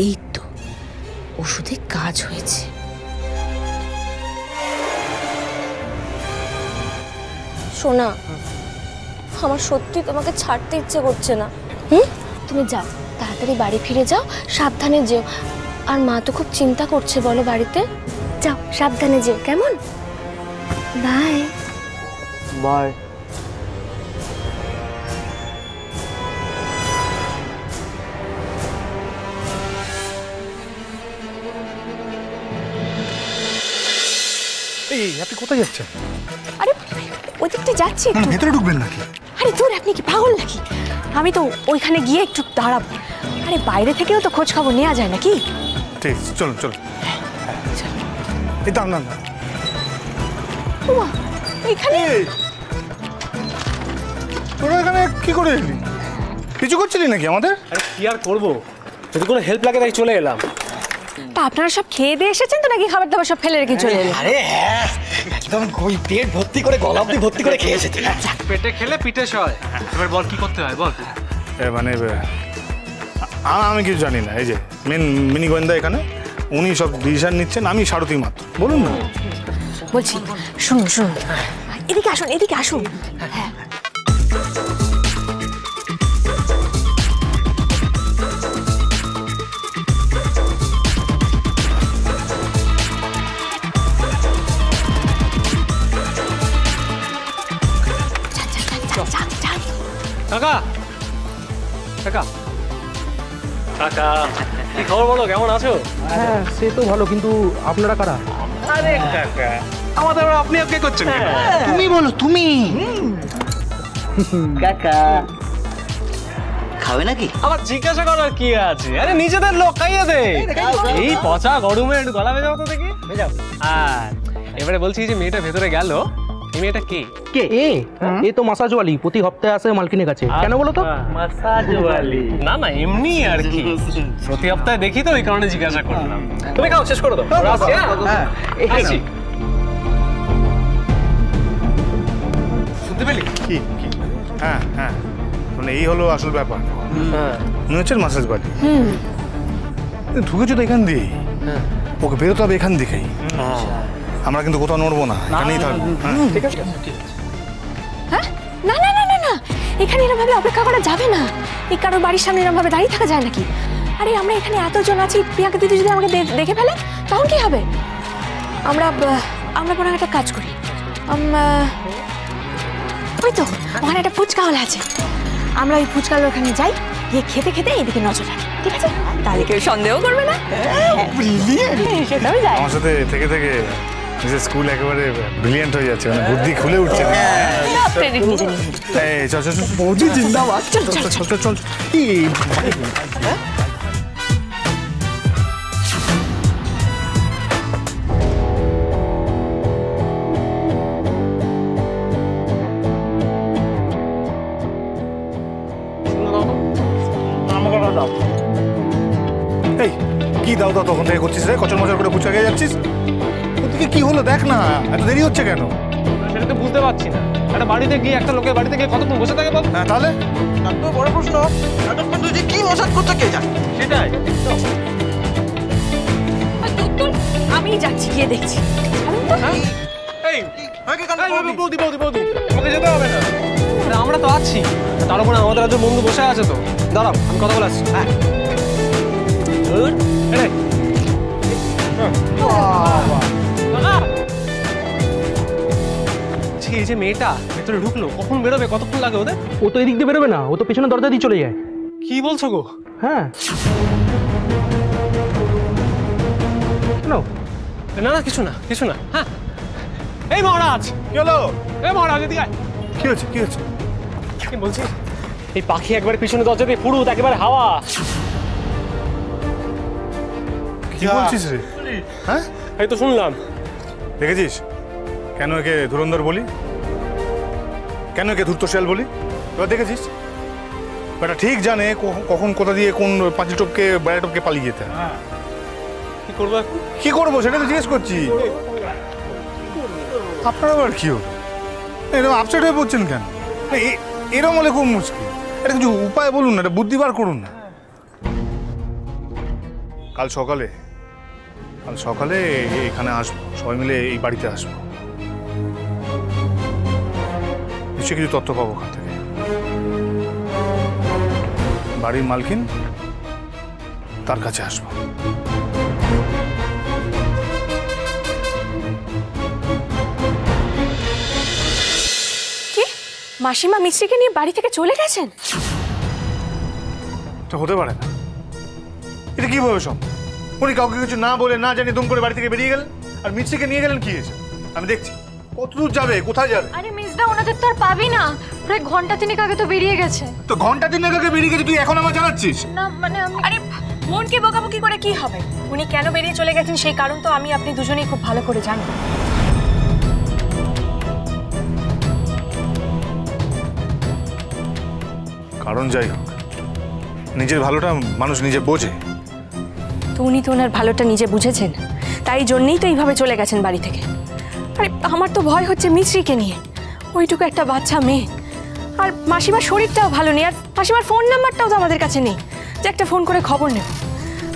এই তো ওষুধে কাজ হয়েছে। সোনা, আমার সত্যি তোমাকে ছাড়তে ইচ্ছে করছে না। তুমি যাও, তাড়াতাড়ি বাড়ি ফিরে যাও, সাবধানে যেও। আর মা তো খুব চিন্তা করছে বলো বাড়িতে। যাও, সাবধানে যেও, কেমন? Bye bye. এই আপনি কোথায় যাচ্ছেন? আরে ওই দিকটা যাচ্ছি একটু। ভেতরে ঢুকবেন নাকি? আরে দূর, আপনি কি পাগল নাকি? আমি তো ওইখানে গিয়ে একটু দাঁড়াবো। আরে বাইরে থেকেও তো খোঁজ খবর নেওয়া যায় নাকি? ঠিক, চলুন চলুন। এই দাম না না, এখানে তোরা এখানে কি করে এলি? কিছু করছিলি নাকি আমাদের? আরে কি আর করবো, যদি কোনো হেল্প লাগে তাই চলে এলাম। তা আপনারা সব খেয়ে দিয়ে এসেছেন তো নাকি খাবার দাবার সব ফেলে রেখে চলে এলেন? আরে হ্যাঁ, একদম ওই পেট ভর্তি করে গলা অব্দি ভর্তি করে খেয়ে এসেছি। পেটে খেলে পিঠে সয়। এবার বল কি করতে হয় বল। মানে আমি কিছু জানি না। এই যে মিনি গোয়েন্দা এখানে, উনি সব ডিসিশন নিচ্ছেন, আমি সারথি মাত্র। বলুন না। বলছি, শুনুন শুনুন, এদিকে আসুন, এদিকে আসুন। হ্যাঁ, কাকা কাকা কাকা, কি খবর বলো, কেমন আছো? হ্যাঁ সে তো ভালো, কিন্তু আপনারা কারা? আরে কাকা, আমাদের আপনি ওকে করছেন কেন? তুমি বলো, তুমি কাকা খাবে নাকি? আবার জিজ্ঞাসা করার কি আছে? আরে নিজেদের লোক, খাইয়ে দে। এই পচা গরমে একটু গলা ভেজাও তো দেখি। আর এবারে বলছি যে মেয়েটা ভেতরে গেল, এই মেয়েটা কে? কে? এ তো মাসাজওয়ালি, প্রতি সপ্তাহে আসে মালকিনের কাছে। কেন বলো তো? মাসাজওয়ালি না না, এমনি আর কি, প্রতি সপ্তাহে দেখি তো, এই কারণে জিজ্ঞাসা করলাম। তুমি খাও, শেষ করে দাও। হ্যাঁ আসছি। শুনতে পেলি? কি কি? হ্যাঁ হ্যাঁ, মানে এই হলো আসল ব্যাপার। উনি হচ্ছেন মাসাজ বাড়ি। ঢুকেছো তো এখান দিয়ে, ওকে বেরোতে হবে এখান থেকেই। আমরা কিন্তু কোথাও নড়বো না, এখানেই থাকবো। ঠিক আছে। হ্যাঁ, না না না না না, এখানে এরকম ভাবে অপেক্ষা করা যাবে না। এই কারোর বাড়ির সামনে এরকম ভাবে দাঁড়িয়ে থাকা যায় নাকি? আরে আমরা এখানে এতজন আছি, প্রিয়াঙ্কা দিদি যদি আমাকে দেখে ফেলে তখন কি হবে? আমরা বরং একটা কাজ করি, ওই তো ওখানে একটা ফুচকাওয়ালা আছে, আমরা ওই ফুচকাওয়ালার ওখানে যাই, গিয়ে খেতে খেতে এদিকে নজর রাখি, ঠিক আছে? তাহলে কেউ সন্দেহ করবে না। সেটাও যায়। আমার সাথে থেকে থেকে স্কুল একেবারে ব্রিলিয়েন্ট হয়ে যাচ্ছে, মানে বুদ্ধি খুলে উঠছে। এই চল চল বৌদি জিন্দাবাদ, চল চল চল চল চল। এই কি দাও দাও তখন থেকে করছিস রে? কচর মচর করে পুচকা খেয়ে যাচ্ছিস। ওদিকে কি হলো দেখ না, এত দেরি হচ্ছে কেন? সেটা তো বুঝতে পারছি না। একটা বাড়িতে গিয়ে, একটা লোকের বাড়িতে গিয়ে কতক্ষণ বসে থাকে বল? হ্যাঁ তাহলে এত বড় প্রশ্ন, এতক্ষণ তুই কি মশাজ করতে কে জানে? সেটাই। আমি যাচ্ছি, গিয়ে দেখছি। এই বৌদি বৌদি বৌদি, আমাকে যেতে হবে না, আমরা তো আছি। তার উপরে আমাদের একজন বন্ধু বসে আছে তো, দাঁড়াও আমি কথা বলে আসছি। হ্যাঁ এই যে মেয়েটা ভেতরে ঢুকলো, কখন বেরোবে, কতক্ষণ লাগে ওদের? ও তো এদিক দিয়ে বেরোবে না, ও তো পেছনে দরজা দিয়ে চলে যায়। কি বলছো গো? হ্যাঁ। কেন? না না কিছু না, কিছু না। হ্যাঁ এই মহারাজ, কি হলো? এই মহারাজ এদিকে আয়। কি হচ্ছে কি হচ্ছে? কি বলছি, এই পাখি একবার পিছনে দরজা দিয়ে ফুরুত, একেবারে হাওয়া। কি বলছিস রে? হ্যাঁ এই তো শুনলাম। দেখেছিস কেন একে ধুরন্ধর বলি, কেন একে ধূর্তশাল বলি? এবার দেখেছিস বেটা ঠিক জানে কখন কোথা দিয়ে কোন পাঁচিল টপকে বেড়া টপকে পালিয়ে যেতে হয়। কি করবো এখন? কি করবো সেটা তো জিজ্ঞেস করছি। আপনার আবার কি হলো? এরকম আপসেট হয়ে পড়ছেন কেন? এরকম হলে খুব মুশকিল। এটা কিছু উপায় বলুন না, এটা বুদ্ধি বার করুন না। কাল সকালে এখানে আসবো, সবাই মিলে এই বাড়িতে আসবো। নিশ্চয়ই কিছু তথ্য পাবো ওখান থেকে। বাড়ির মালকিন, তার কাছে আসবো। কি মাসিমা মিস্ত্রিকে নিয়ে বাড়ি থেকে চলে গেছেন? এটা হতে পারে না। এটা কিভাবে সম্ভব? উনি কাউকে কিছু না বলে না জানি দুম করে বাড়ি থেকে বেরিয়ে গেলেন, আর মিস্ত্রিকে নিয়ে গেলেন কি হয়েছে? আমি দেখছি কতদূর যাবে, কোথায় যাবে। আরে মিসদা, ওনাদের তো আর পাবি না, প্রায় ঘন্টা তিনেক আগে তো বেরিয়ে গেছে। তো ঘন্টা তিনেক আগে বেরিয়ে গেছে, তুই এখন আমার জানাচ্ছিস? না মানে আরে মনকে বকাবকি করে কি হবে? উনি কেন বেরিয়ে চলে গেছেন সেই কারণ তো আমি আপনি দুজনেই খুব ভালো করে জানি। কারণ যাই হোক, নিজের ভালোটা মানুষ নিজে বোঝে। তো উনি তো ওনার ভালোটা নিজে বুঝেছেন, তাই জন্যই তো এইভাবে চলে গেছেন বাড়ি থেকে। আরে আমার তো ভয় হচ্ছে মিস্ত্রিকে নিয়ে, ওইটুকু একটা বাচ্চা মেয়ে, আর মাসিমার শরীরটাও ভালো নেই, আর মাসিমার ফোন নাম্বারটাও তো আমাদের কাছে নেই যে একটা ফোন করে খবর নেব।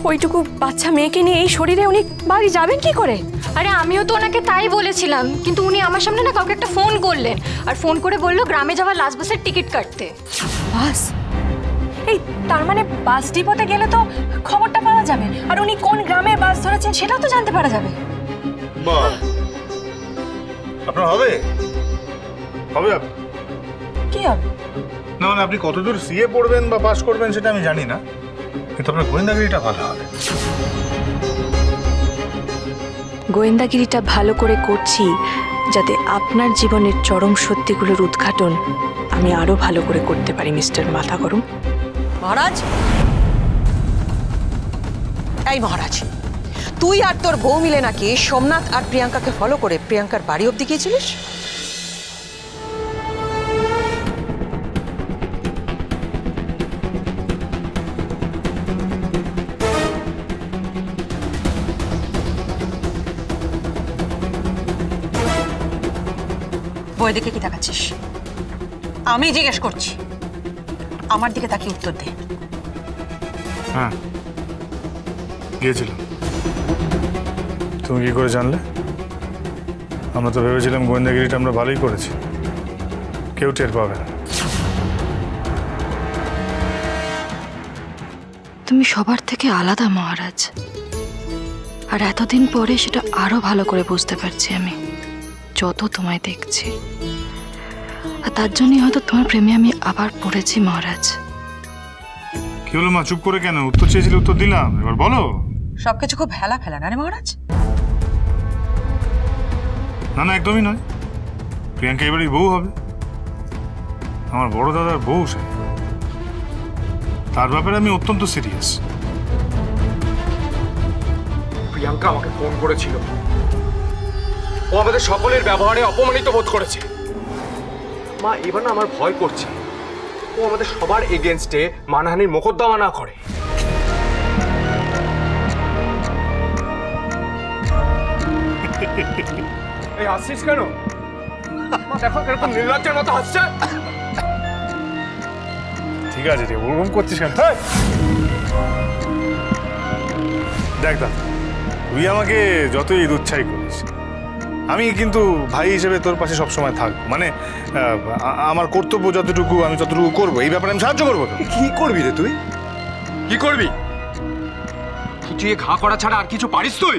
ওইটুকু বাচ্চা মেয়েকে নিয়ে এই শরীরে উনি বাড়ি যাবেন কি করে? আরে আমিও তো ওনাকে তাই বলেছিলাম, কিন্তু উনি আমার সামনে না কাউকে একটা ফোন করলেন, আর ফোন করে বললো গ্রামে যাওয়ার লাস্ট বাসের টিকিট কাটতে। বাস? এই তার মানে বাস ডিপোতে গেলে তো খবরটা পাওয়া যাবে, আর উনি কোন গ্রামের বাস ধরেছেন সেটাও তো জানতে পারা যাবে। বাহ, আপনার হবে হবে কি হবে? না মানে আপনি কতদূর সিএ পড়বেন বা পাস করবেন সেটা আমি জানি না, কিন্তু আপনার গোয়েন্দাগিরিটা ভালো হবে। গোয়েন্দাগিরিটা ভালো করে করছি যাতে আপনার জীবনের চরম সত্যিগুলোর উদ্ঘাটন আমি আরো ভালো করে করতে পারি মিস্টার মাথা গরম। মহারাজ, এই মহারাজ, তুই আর তোর বউ মিলে নাকি সোমনাথ আর প্রিয়াঙ্কাকে ফলো করে প্রিয়াঙ্কার বাড়ি অব্দি গিয়েছিলিস? বই দিকে কি তাকাচ্ছিস? আমি জিজ্ঞেস করছি, আমার দিকে তাকিয়ে উত্তর দে। হ্যাঁ গিয়েছিলাম। তুমি কি করে জানলে? আমরা তো ভেবেছিলাম গোয়েন্দাগিরিটা আমরা ভালোই করেছি, কেউ টের পাবে না। তুমি সবার থেকে আলাদা মহারাজ, আর এতদিন পরে সেটা আরো ভালো করে বুঝতে পারছি আমি যত তোমায় দেখছি। আর তার জন্যই হয়তো তোমার প্রেমে আমি আবার পড়েছি মহারাজ। কি হলো মা, চুপ করে কেন? উত্তর চেয়েছিলে, উত্তর দিলাম, এবার বলো। সবকিছু খুব হেলা ফেলা না রে মহারাজ? না না, একদমই নয়। প্রিয়াঙ্কা এবারই বউ হবে, আমার বড় দাদার বউ সে। তার ব্যাপারে আমি অত্যন্ত সিরিয়াস। প্রিয়াঙ্কা আমাকে ফোন করেছিল, ও আমাদের সকলের ব্যবহারে অপমানিত বোধ করেছে। মা এবার না আমার ভয় করছে ও আমাদের সবার এগেনস্টে মানহানির মোকদ্দমা না করে। এই হাসছিস কেন? দেখো কিরকম নির্লজ্জের মতো হাসছে। ঠিক আছে রে, ওরকম করছিস কেন? দেখ দাদা, তুই আমাকে যতই দুচ্ছাই করিস, আমি কিন্তু ভাই হিসেবে তোর পাশে সবসময় থাকবো। মানে আমার কর্তব্য যতটুকু আমি ততটুকু করবো, এই ব্যাপারে আমি সাহায্য করবো। কি করবি রে তুই? কি করবি? খুঁচিয়ে ঘা করা ছাড়া আর কিছু পারিস তুই?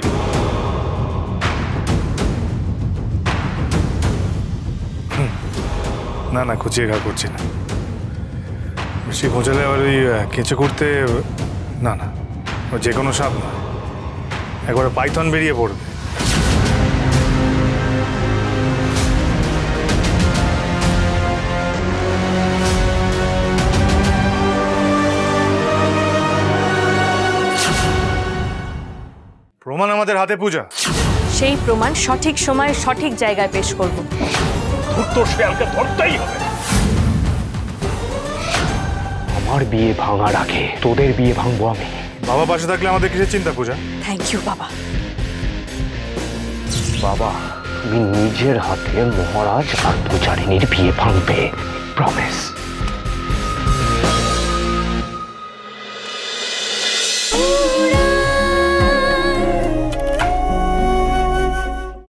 না না, খুঁচিয়ে ঘা করছি না। বেশি খোঁচালে আবার ওই কেঁচে করতে, না না, ও যে কোনো সাপ না, একবারে পাইথন বেরিয়ে পড়বে। প্রমাণ আমাদের হাতে পূজা, সেই প্রমাণ সঠিক সময়ে সঠিক জায়গায় পেশ করব। তোর শেয়ালকে ধরতেই হবে। আমার বিয়ে ভাঙার আগে তোদের বিয়ে ভাঙবো আমি। বাবা পাশে থাকলে আমাদের কিসের চিন্তা পূজা? থ্যাংক ইউ বাবা। বাবা, তুমি নিজের হাতে মহারাজ আর পূজারিনীর বিয়ে ভাঙবে, প্রমিস।